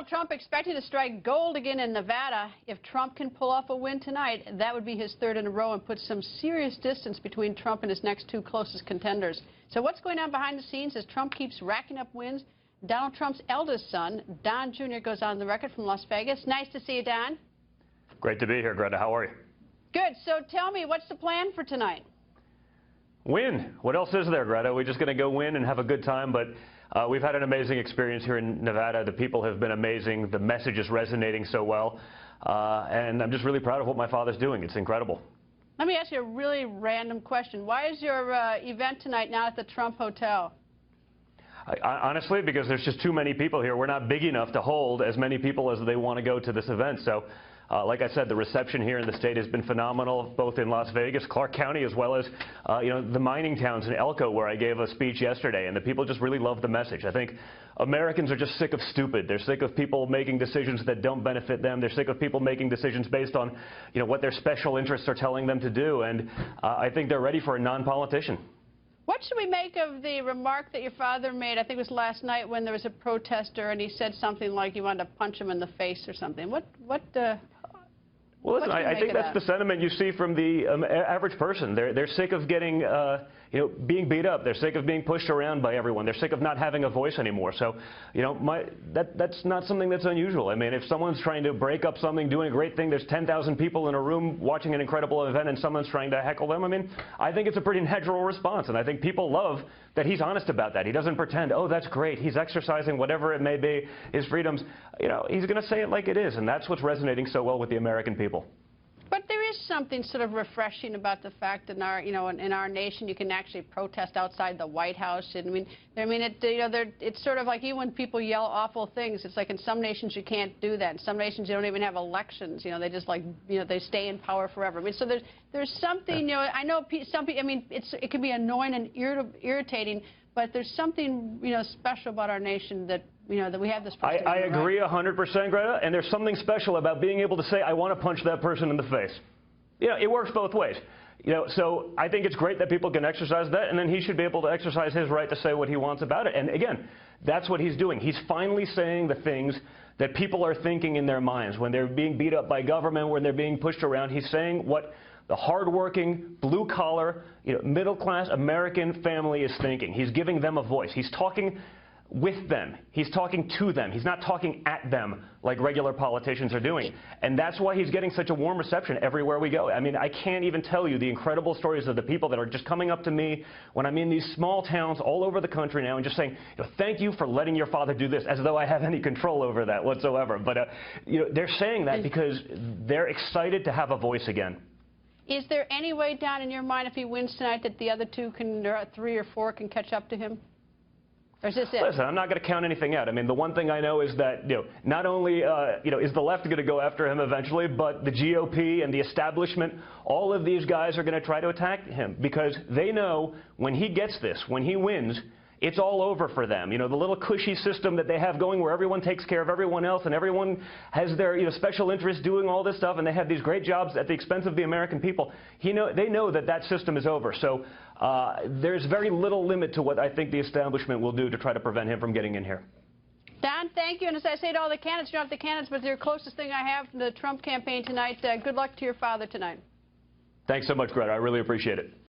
Donald Trump expected to strike gold again in Nevada. If Trump can pull off a win tonight, that would be his third in a row and put some serious distance between Trump and his next two closest contenders. So what's going on behind the scenes as Trump keeps racking up wins? Donald Trump's eldest son, Don Jr., goes on the record from Las Vegas. Nice to see you, Don. Great to be here, Greta. How are you? Good. So tell me, what's the plan for tonight? Win. What else is there, Greta? We're just going to go win and have a good time, but we've had an amazing experience here in Nevada. The people have been amazing. The message is resonating so well, and I'm just really proud of what my father's doing. It's incredible. Let me ask you a really random question. Why is your event tonight not at the Trump Hotel? Honestly, because there's just too many people here. We're not big enough to hold as many people as they want to go to this event. So, like I said, the reception here in the state has been phenomenal, both in Las Vegas, Clark County, as well as the mining towns in Elko, where I gave a speech yesterday. And the people just really love the message. I think Americans are just sick of stupid. They're sick of people making decisions that don't benefit them. They're sick of people making decisions based on what their special interests are telling them to do. And I think they're ready for a non-politician. What should we make of the remark that your father made, I think it was last night, when there was a protester and he said something like you wanted to punch him in the face or something? Well, listen, I think that's the sentiment you see from the average person. They're sick of getting, being beat up. They're sick of being pushed around by everyone. They're sick of not having a voice anymore. So, that's not something that's unusual. I mean, if someone's trying to break up something, doing a great thing, there's 10,000 people in a room watching an incredible event and someone's trying to heckle them. I mean, I think it's a pretty natural response, and I think people love that he's honest about that. He doesn't pretend, oh, that's great. He's exercising whatever it may be, his freedoms. He's going to say it like it is, and that's what's resonating so well with the American people. But there is something sort of refreshing about the fact that in our nation you can actually protest outside the White House. And it's sort of like even when people yell awful things, it's like in some nations you can't do that. In some nations you don't even have elections. They just they stay in power forever. I mean, so there's something. I know some people. I mean, it can be annoying and irritating, but there's something special about our nation that that we have this. I agree 100%, Greta, and there's something special about being able to say, I want to punch that person in the face. It works both ways. So I think it's great that people can exercise that, and then he should be able to exercise his right to say what he wants about it. And again, that's what he's doing. He's finally saying the things that people are thinking in their minds when they're being beat up by government, when they're being pushed around. He's saying what the hardworking, blue-collar, middle-class American family is thinking. He's giving them a voice. He's talking with them. He's talking to them. He's not talking at them like regular politicians are doing. And that's why he's getting such a warm reception everywhere we go. I mean, I can't even tell you the incredible stories of the people that are just coming up to me when I'm in these small towns all over the country now and just saying, thank you for letting your father do this, as though I have any control over that whatsoever. But, they're saying that because they're excited to have a voice again. Is there any way, Don, in your mind, if he wins tonight, that the other two or three or four can catch up to him? Or is this it? Listen, I'm not going to count anything out. I mean, the one thing I know is that, not only, is the left going to go after him eventually, but the GOP and the establishment, all of these guys are going to try to attack him because they know when he gets this, when he wins, it's all over for them. The little cushy system that they have going where everyone takes care of everyone else and everyone has their special interests doing all this stuff and they have these great jobs at the expense of the American people. They know that system is over. So there's very little limit to what I think the establishment will do to try to prevent him from getting in here. Don, thank you. And as I say to all the candidates, you're not the candidates, but they're the closest thing I have to the Trump campaign tonight. Good luck to your father tonight. Thanks so much, Greta. I really appreciate it.